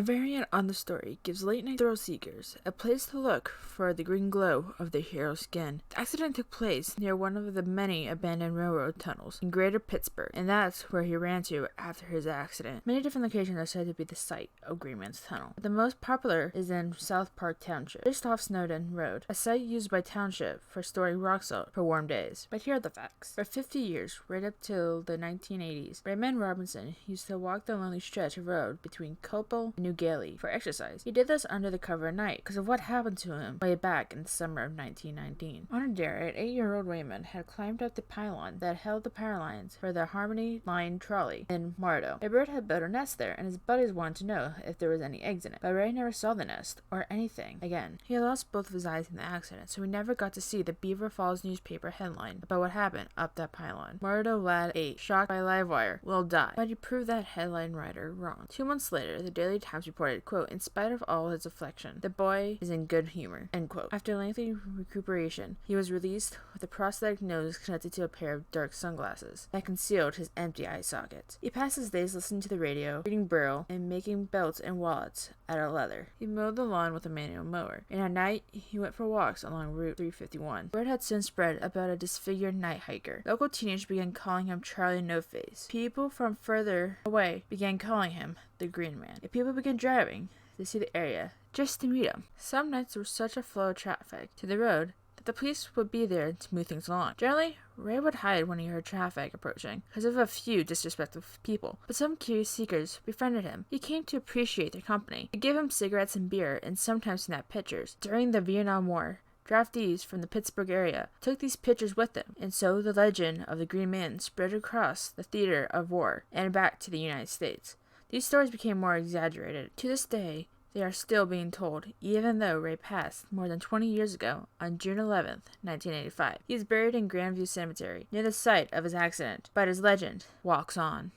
A variant on the story gives late-night thrill-seekers a place to look for the green glow of their hero's skin. The accident took place near one of the many abandoned railroad tunnels in Greater Pittsburgh, and that's where he ran to after his accident. Many different locations are said to be the site of Green Man's Tunnel. The most popular is in South Park Township, just off Snowden Road, a site used by Township for storing rock salt for warm days. But here are the facts. For 50 years, right up till the 1980s, Raymond Robinson used to walk the lonely stretch of road between Copel and New Gailey for exercise. He did this under the cover of night because of what happened to him way back in the summer of 1919. On a dare, 8-year-old Raymond had climbed up the pylon that held the power lines for the Harmony Line trolley in Mardo. A bird had built a nest there, and his buddies wanted to know if there was any eggs in it. But Ray never saw the nest, or anything again. He had lost both of his eyes in the accident, so he never got to see the Beaver Falls newspaper headline about what happened up that pylon. Mardo lad 8, shocked by live wire, will die. But he proved that headline writer wrong. 2 months later, the Daily Times reported, quote, "In spite of all his affliction, the boy is in good humor," end quote. After lengthy recuperation, he was released with a prosthetic nose connected to a pair of dark sunglasses that concealed his empty eye sockets. He passed his days listening to the radio, reading Braille, and making belts and wallets out of leather. He mowed the lawn with a manual mower, and at night he went for walks along Route 351. Word had soon spread about a disfigured night hiker. Local teenagers began calling him Charlie No Face. People from further away began calling him the Green Man. And people began driving to see the area just to meet him. Some nights there was such a flow of traffic to the road that the police would be there to move things along. Generally, Ray would hide when he heard traffic approaching because of a few disrespectful people, but some curious seekers befriended him. He came to appreciate their company. They gave him cigarettes and beer and sometimes snapped pictures. During the Vietnam War, draftees from the Pittsburgh area took these pictures with them, and so the legend of the Green Man spread across the theater of war and back to the United States. These stories became more exaggerated. To this day, they are still being told, even though Ray passed more than 20 years ago on June 11th, 1985. He is buried in Grandview Cemetery, near the site of his accident, but his legend walks on.